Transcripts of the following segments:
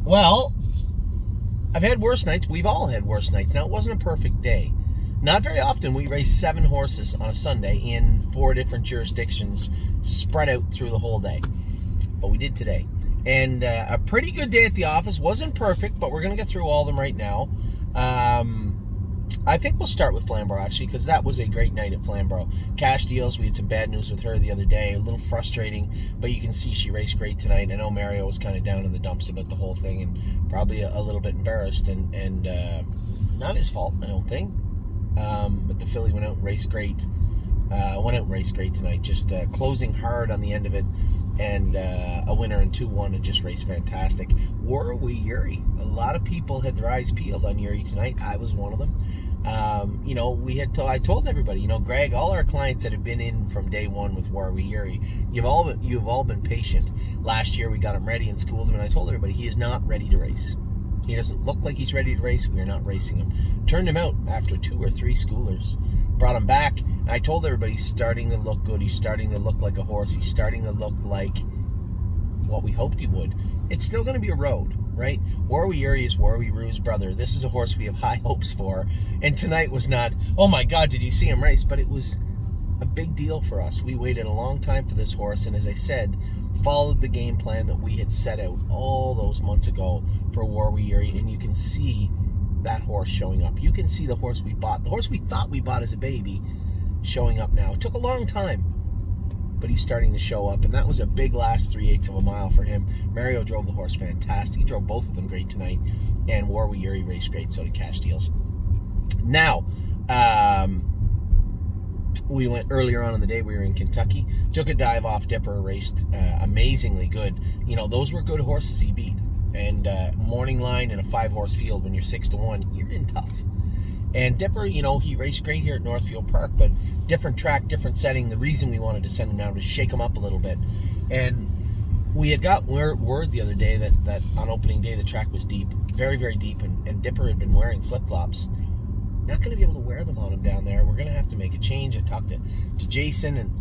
Well, I've had worse nights. We've all had worse nights. Now, it wasn't a perfect day. Not very often we race 7 horses on a Sunday in 4 different jurisdictions spread out through the whole day. But we did today. And a pretty good day at the office. Wasn't perfect, but we're going to get through all of them right now. I think we'll start with Flamborough, actually, because that was a great night at Flamborough. Cash Deals, we had some bad news with her the other day. A little frustrating, but you can see she raced great tonight. I know Mario was kind of down in the dumps about the whole thing and probably a little bit embarrassed. And not his fault, I don't think. But the filly went out and raced great. Tonight, just closing hard on the end of it, and a winner in 2-1 and just raced fantastic. Were we Yuri? A lot of people had their eyes peeled on Yuri tonight. I was one of them. I told everybody, Greg, all our clients that have been in from day one with Were We Yuri, you've all been patient. Last year we got him ready and schooled him, and I told everybody he is not ready to race. He doesn't look like he's ready to race. We are not racing him. Turned him out after 2 or 3 schoolers. Brought him back. And I told everybody he's starting to look good. He's starting to look like a horse. He's starting to look like what we hoped he would. It's still going to be a road, right? Were We Yuri is Were We Rue's brother. This is a horse we have high hopes for. And tonight was not, oh my God, did you see him race? But it was a big deal for us. We waited a long time for this horse, and as I said, followed the game plan that we had set out all those months ago for Were We Yuri, and you can see that horse showing up. You can see the horse we bought, the horse we thought we bought as a baby, showing up now. It took a long time, but he's starting to show up, and that was a big last 3/8 of a mile for him. Mario drove the horse fantastic. He drove both of them great tonight, and Were We Yuri raced great, so did Cash Deals. Now, we went earlier on in the day. We were in Kentucky. Took a dive off Dipper, raced amazingly good. Those were good horses he beat. And morning line in a 5-horse field when you're 6-1, you're in tough. And Dipper, he raced great here at Northfield Park, but different track, different setting. The reason we wanted to send him down was shake him up a little bit. And we had got word the other day that on opening day the track was deep, very, very deep, and Dipper had been wearing flip-flops. Not going to be able to wear them on him down there. We're going to have to make a change. I talked to Jason, and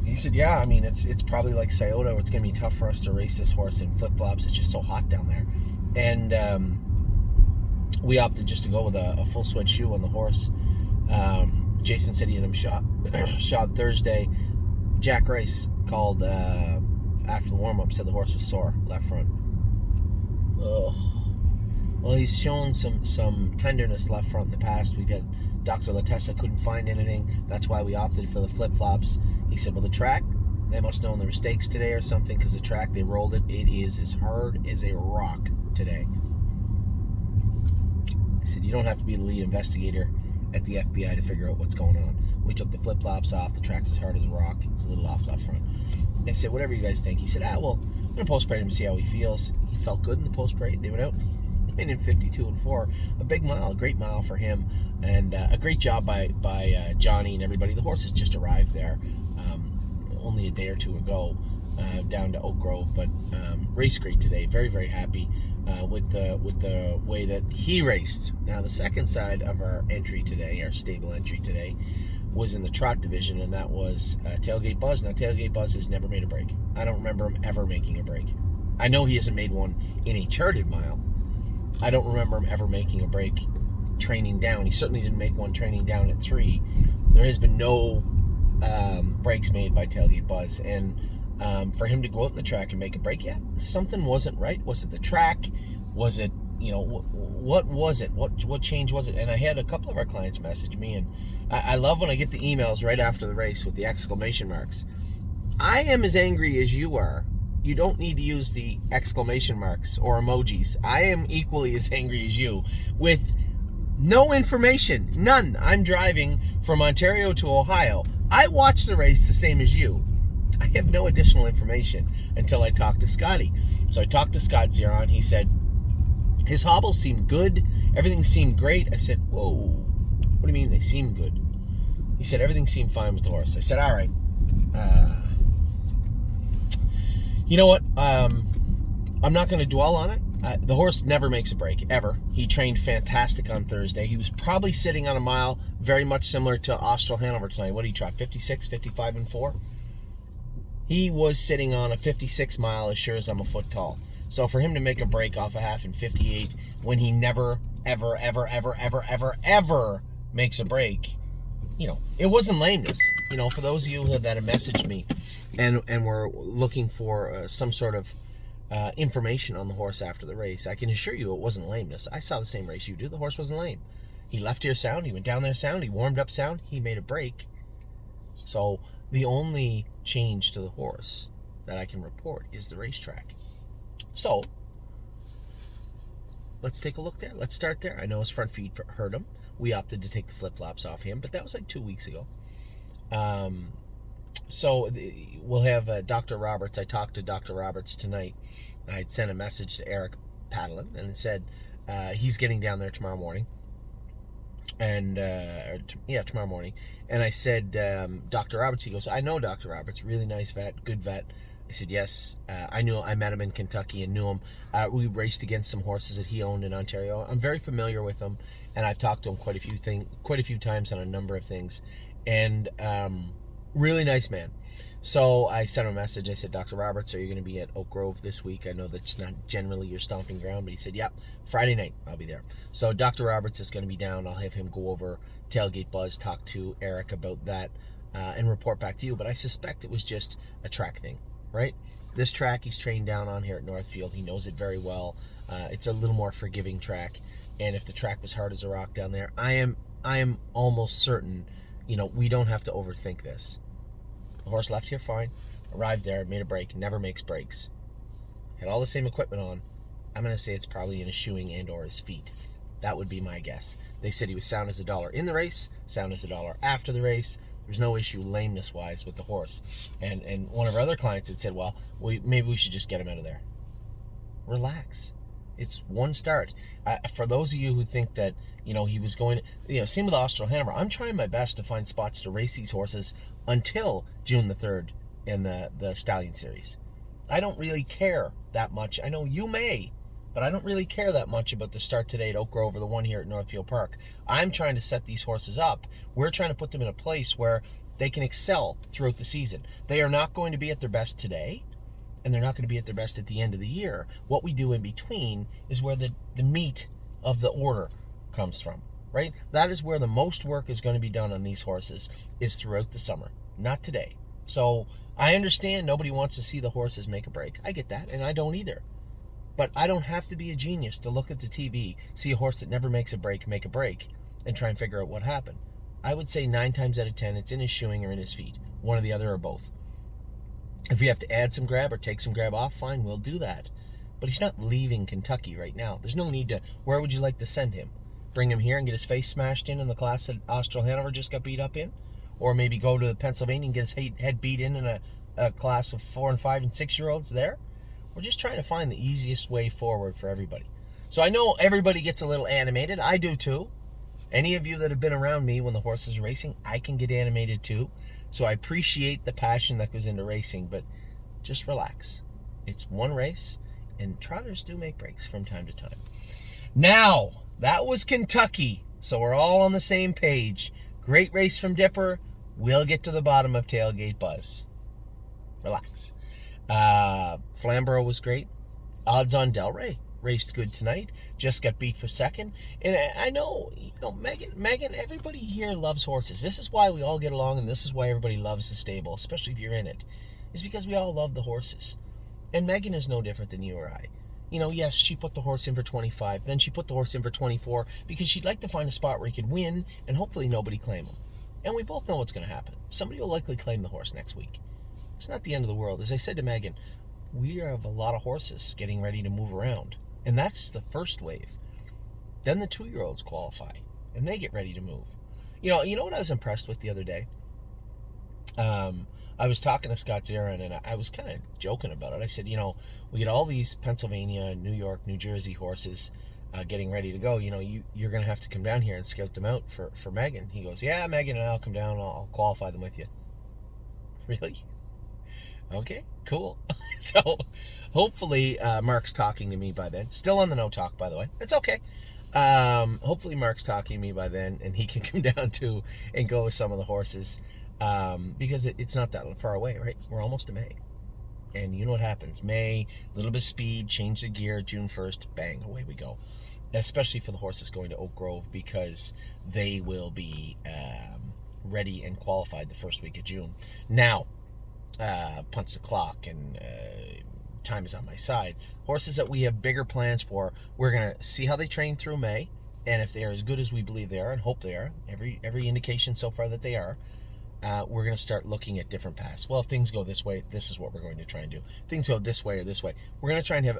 he said, yeah, it's probably like Scioto. It's going to be tough for us to race this horse in flip-flops. It's just so hot down there. And we opted just to go with a full sweat shoe on the horse. Jason said he had him shot Thursday. Jack Rice called after the warm-up, said the horse was sore, left front. Ugh. Well, he's shown some tenderness left front in the past. We've had Dr. Latessa couldn't find anything. That's why we opted for the flip-flops. He said, well, the track, they must have known the mistakes today or something, because the track, they rolled it. It is as hard as a rock today. I said, you don't have to be the lead investigator at the FBI to figure out what's going on. We took the flip-flops off. The track's as hard as a rock. It's a little off left front. I said, whatever you guys think. He said, well, I'm going to post-parade him and see how he feels. He felt good in the post-parade. They went out in 52-4, a big mile, a great mile for him, and a great job by Johnny and everybody. The horse has just arrived there only a day or two ago down to Oak Grove, but raced great today. Very, very happy with the way that he raced. Now, the second side of our entry today, our stable entry today, was in the trot division, and that was Tailgate Buzz. Now, Tailgate Buzz has never made a break. I don't remember him ever making a break. I know he hasn't made one in a charted mile. I don't remember him ever making a break training down. He certainly didn't make one training down at 3. There has been no breaks made by Tailgate Buzz. And for him to go out in the track and make a break, something wasn't right. Was it the track? Was it, what was it? What change was it? And I had a couple of our clients message me, and I love when I get the emails right after the race with the exclamation marks. I am as angry as you are. You don't need to use the exclamation marks or emojis. I am equally as angry as you with no information. None. I'm driving from Ontario to Ohio. I watched the race the same as you. I have no additional information until I talked to Scotty. So I talked to Scott Zeron. He said his hobbles seemed good. Everything seemed great. I said, whoa, what do you mean they seem good? He said everything seemed fine with the horse. I said, all right. You know what? I'm not going to dwell on it. The horse never makes a break, ever. He trained fantastic on Thursday. He was probably sitting on a mile very much similar to Austral Hanover tonight. What did he trot? 56, 55, and 4? He was sitting on a 56 mile as sure as I'm a foot tall. So for him to make a break off a half in 58 when he never, ever, ever, ever, ever, ever, ever makes a break, it wasn't lameness. For those of you that have messaged me and were looking for some sort of information on the horse after the race, I can assure you it wasn't lameness. I saw the same race you do. The horse wasn't lame. He left here sound. He went down there sound. He warmed up sound. He made a break. So the only change to the horse that I can report is the racetrack. So let's take a look there. Let's start there. I know his front feet hurt him. We opted to take the flip-flops off him, but that was like 2 weeks ago. So we'll have Dr. Roberts. I talked to Dr. Roberts tonight. I had sent a message to Eric Padlin and said he's getting down there tomorrow morning. Tomorrow morning. And I said, Dr. Roberts, he goes, I know Dr. Roberts, really nice vet, good vet. I said, yes, I met him in Kentucky and knew him. We raced against some horses that he owned in Ontario. I'm very familiar with him, and I've talked to him quite a few times on a number of things. And really nice man. So I sent him a message. I said, Dr. Roberts, are you going to be at Oak Grove this week? I know that's not generally your stomping ground, but he said, yep, Friday night I'll be there. So Dr. Roberts is going to be down. I'll have him go over Tailgate Buzz, talk to Eric about that, and report back to you. But I suspect it was just a track thing, right? This track he's trained down on here at Northfield. He knows it very well. It's a little more forgiving track. And if the track was hard as a rock down there, I am almost certain, we don't have to overthink this. The horse left here fine, arrived there, made a break, never makes breaks. Had all the same equipment on. I'm going to say it's probably in his shoeing and or his feet. That would be my guess. They said he was sound as a dollar in the race, sound as a dollar after the race. There's no issue lameness-wise with the horse. And one of our other clients had said, well, maybe we should just get him out of there. Relax. It's one start. For those of you who think that, he was going to, same with Austral Hanover. I'm trying my best to find spots to race these horses until June the 3rd in the Stallion Series. I don't really care that much. I know you may, but I don't really care that much about the start today at Oak Grove or the one here at Northfield Park. I'm trying to set these horses up. We're trying to put them in a place where they can excel throughout the season. They are not going to be at their best today, and they're not going to be at their best at the end of the year. What we do in between is where the meat of the order comes from, right? That is where the most work is going to be done on these horses, is throughout the summer, not today. So I understand nobody wants to see the horses make a break. I get that, and I don't either. But I don't have to be a genius to look at the TV, see a horse that never makes a break, make a break, and try and figure out what happened. I would say 9 times out of 10, it's in his shoeing or in his feet, one or the other or both. If we have to add some grab or take some grab off, fine, we'll do that. But he's not leaving Kentucky right now. There's no need to. Where would you like to send him? Bring him here and get his face smashed in the class that Austral Hanover just got beat up in? Or maybe go to Pennsylvania and get his head beat in a class of 4 and 5 and 6-year-olds there? We're just trying to find the easiest way forward for everybody. So I know everybody gets a little animated. I do too. Any of you that have been around me when the horse is racing, I can get animated too. So I appreciate the passion that goes into racing, but just relax. It's one race, and trotters do make breaks from time to time. Now, that was Kentucky, so we're all on the same page. Great race from Dipper. We'll get to the bottom of Tailgate Buzz. Relax. Flamborough was great. Odds on Delray raced good tonight. Just got beat for second. And I know, Megan, everybody here loves horses. This is why we all get along, and this is why everybody loves the stable, especially if you're in it. It's because we all love the horses. And Megan is no different than you or I. Yes, she put the horse in for 25. Then she put the horse in for 24 because she'd like to find a spot where he could win and hopefully nobody claim him. And we both know what's going to happen. Somebody will likely claim the horse next week. It's not the end of the world. As I said to Megan, we have a lot of horses getting ready to move around. And that's the first wave. Then the 2-year-olds qualify, and they get ready to move. You know what I was impressed with the other day? I was talking to Scott Zarin, and I was kind of joking about it. I said, we get all these Pennsylvania, New York, New Jersey horses getting ready to go. You're going to have to come down here and scout them out for Megan. He goes, yeah, Megan and I'll come down. I'll qualify them with you. Really? Okay, cool. So hopefully Mark's talking to me by then. Still on the no talk, by the way. It's okay. Hopefully Mark's talking to me by then, and he can come down to and go with some of the horses because it's not that far away, right? We're almost to May. And you know what happens. May, a little bit of speed, change the gear, June 1st, bang, away we go. Especially for the horses going to Oak Grove, because they will be ready and qualified the first week of June. Now, punch the clock, and time is on my side. Horses that we have bigger plans for, we're going to see how they train through May, and if they are as good as we believe they are and hope they are, every indication so far that they are, we're going to start looking at different paths. Well, if things go this way, this is what we're going to try and do. If things go this way or this way, we're going to try and have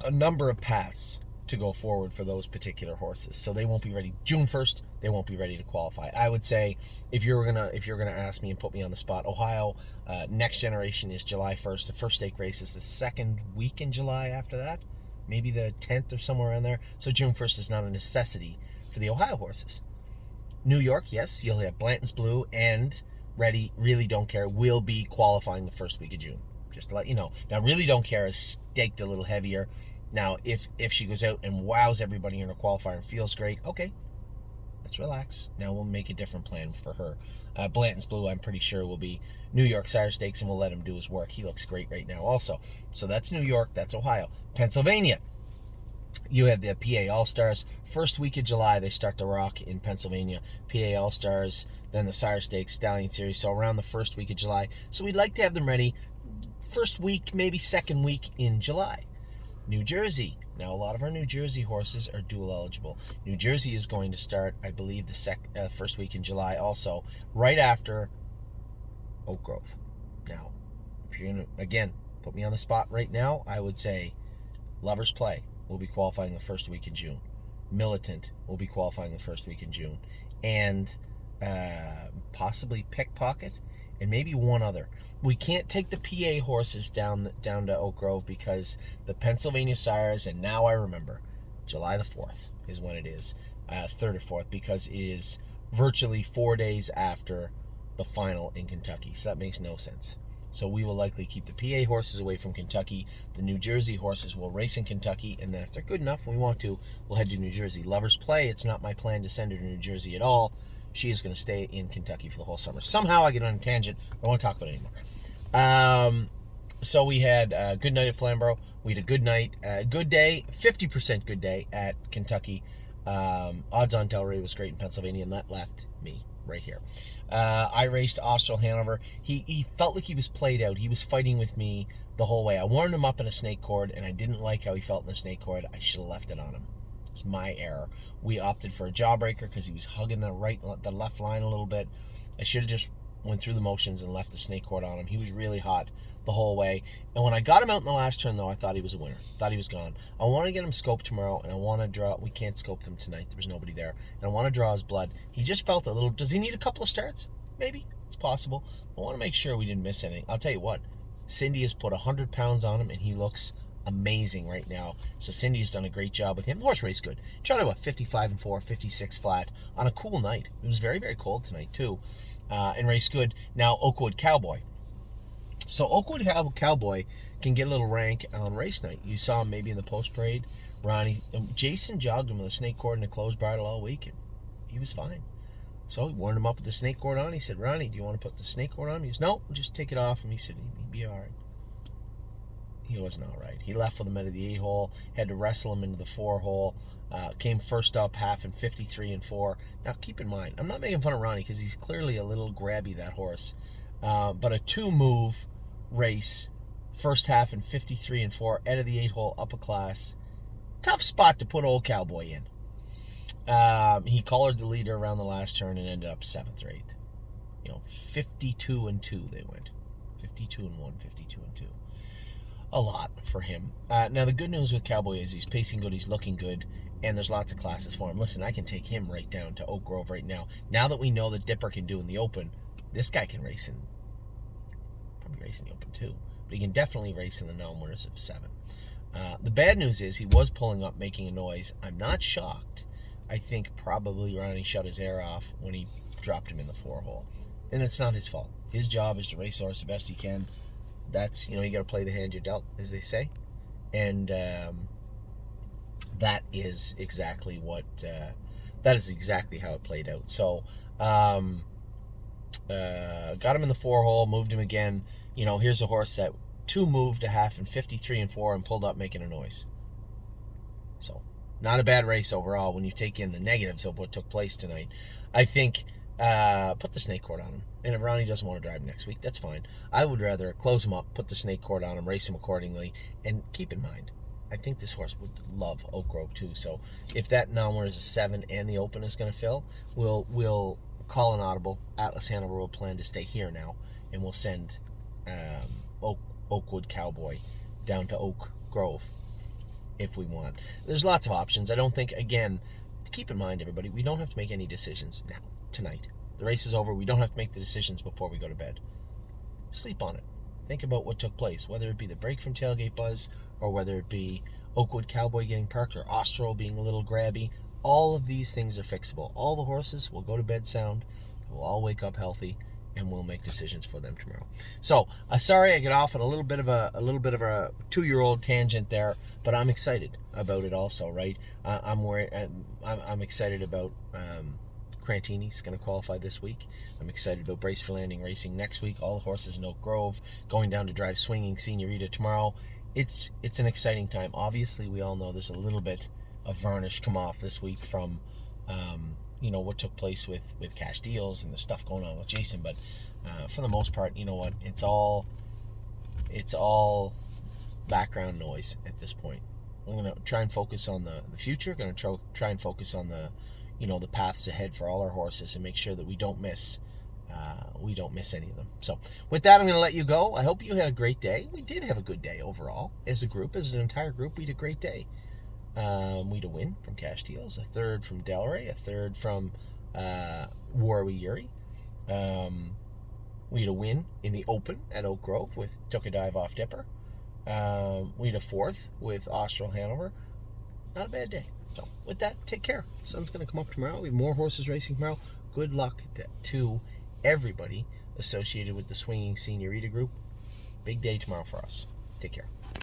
a number of paths to go forward for those particular horses. So they won't be ready June 1st. They won't be ready to qualify. I would say, if you're gonna ask me and put me on the spot, Ohio Next Generation is July 1st. The first stake race is the second week in July after that, maybe the 10th or somewhere around there. So June 1st is not a necessity for the Ohio horses. New York, yes, you'll have Blanton's Blue and Ready, Really Don't Care will be qualifying the first week of June. Just to let you know. Now, Really Don't Care is staked a little heavier. Now, if she goes out and wows everybody in her qualifier and feels great, okay, let's relax. Now we'll make a different plan for her. Blanton's Blue, I'm pretty sure, will be New York Sire Stakes, and we'll let him do his work. He looks great right now also. So that's New York, that's Ohio. Pennsylvania, you have the PA All-Stars. First week of July, they start to rock in Pennsylvania. PA All-Stars, then the Sire Stakes, Stallion Series, so around the first week of July. So we'd like to have them ready first week, maybe second week in July. New Jersey. Now, a lot of our New Jersey horses are dual eligible. New Jersey is going to start, I believe, the first week in July also, right after Oak Grove. Now, if you're going to, again, put me on the spot right now, I would say Lover's Play will be qualifying the first week in June. Militant will be qualifying the first week in June. And possibly Pickpocket, and maybe one other. We can't take the PA horses down to Oak Grove because the Pennsylvania Sires, and now I remember, July the 4th is when it is, 3rd or 4th, because it is virtually 4 days after the final in Kentucky. So that makes no sense. So we will likely keep the PA horses away from Kentucky. The New Jersey horses will race in Kentucky, and then if they're good enough, we want to, we'll head to New Jersey. Lover's Play, it's not my plan to send her to New Jersey at all. She is going to stay in Kentucky for the whole summer. Somehow I get on a tangent. I don't want to talk about it anymore. So we had a good night at Flamborough. We had a good night, good day, 50% good day at Kentucky. Odds on Delray was great in Pennsylvania, and that left me right here. I raced Austral Hanover. He felt like he was played out. He was fighting with me the whole way. I warmed him up in a snake cord, and I didn't like how he felt in the snake cord. I should have left it on him. It's my error. We opted for a jawbreaker because he was hugging the left line a little bit. I should have just went through the motions and left the snake cord on him. He was really hot the whole way. And when I got him out in the last turn, though, I thought he was a winner. Thought he was gone. I want to get him scoped tomorrow, and I want to draw. We can't scope him tonight. There was nobody there. And I want to draw his blood. He just felt a little. Does he need a couple of starts? Maybe. It's possible. I want to make sure we didn't miss anything. I'll tell you what. Cindy has put 100 pounds on him, and he looks amazing right now. So Cindy has done a great job with him. The horse raced good. Tried about 55-4, 56 flat on a cool night. It was very, very cold tonight too, and raced good. Now Oakwood Cowboy. So Oakwood Cowboy can get a little rank on race night. You saw him maybe in the post parade. Jason jogged him with a snake cord and a closed bridle all week, and he was fine. So he warmed him up with the snake cord on. He said, "Ronnie, do you want to put the snake cord on?" He goes, "No, just take it off." And he said, "He'd be all right." He wasn't all right. He left with him out of the 8-hole, had to wrestle him into the 4-hole, came first up half in 53-4. Now, keep in mind, I'm not making fun of Ronnie because he's clearly a little grabby, that horse. But a 2-move race, first half in 53-4, out of the 8-hole, up a class. Tough spot to put old Cowboy in. He collared the leader around the last turn and ended up 7th or 8th. 52-2 they went. 52-1, 52-2. A lot for him. Now, the good news with Cowboy is he's pacing good, he's looking good, and there's lots of classes for him. Listen, I can take him right down to Oak Grove right now. Now that we know that Dipper can do in the Open, this guy can race in, probably race in the Open too, but he can definitely race in the non-winners of 7. The bad news is he was pulling up, making a noise. I'm not shocked. I think probably Ronnie shut his air off when he dropped him in the 4-hole. And it's not his fault. His job is to race the horse the best he can. That's, you got to play the hand you're dealt, as they say. And that is exactly how it played out. So, got him in the 4-hole, moved him again. Here's a horse that 2 moved a half in 53-4 and pulled up making a noise. So, not a bad race overall when you take in the negatives of what took place tonight. I think put the snake cord on him. And if Ronnie doesn't want to drive next week, that's fine. I would rather close him up, put the snake cord on him, race him accordingly, and keep in mind, I think this horse would love Oak Grove too. So if that non-winner is a 7 and the Open is going to fill, we'll call an audible. Atlas Hanover will plan to stay here now, and we'll send Oakwood Cowboy down to Oak Grove if we want. There's lots of options. I don't think, again, keep in mind, everybody, we don't have to make any decisions now, tonight. The race is over. We don't have to make the decisions before we go to bed. Sleep on it. Think about what took place, whether it be the break from Tailgate Buzz or whether it be Oakwood Cowboy getting parked or Austral being a little grabby. All of these things are fixable. All the horses will go to bed sound. We'll all wake up healthy, and we'll make decisions for them tomorrow. So, sorry I get off on a little bit of a 2-year-old tangent there, but I'm excited about it also, right? I'm excited about Crantini's going to qualify this week. I'm excited about Brace for Landing racing next week. All the horses in Oak Grove going down to drive Swinging Senorita tomorrow. It's an exciting time. Obviously, we all know there's a little bit of varnish come off this week from what took place with Cash Deals and the stuff going on with Jason. But for the most part, you know what? It's all background noise at this point. We're going to try and focus on the future. Going to try and focus on the paths ahead for all our horses and make sure that we don't miss any of them. So with that, I'm going to let you go. I hope you had a great day. We did have a good day overall. As a group, as an entire group, we had a great day. We had a win from Cash Deals, a third from Delray, a third from Warwi Yuri. We had a win in the Open at Oak Grove with Took a Dive Off Dipper. We had a fourth with Austral Hanover. Not a bad day. So with that, take care. The sun's going to come up tomorrow. We have more horses racing tomorrow. Good luck to everybody associated with the Swinging Senorita group. Big day tomorrow for us. Take care.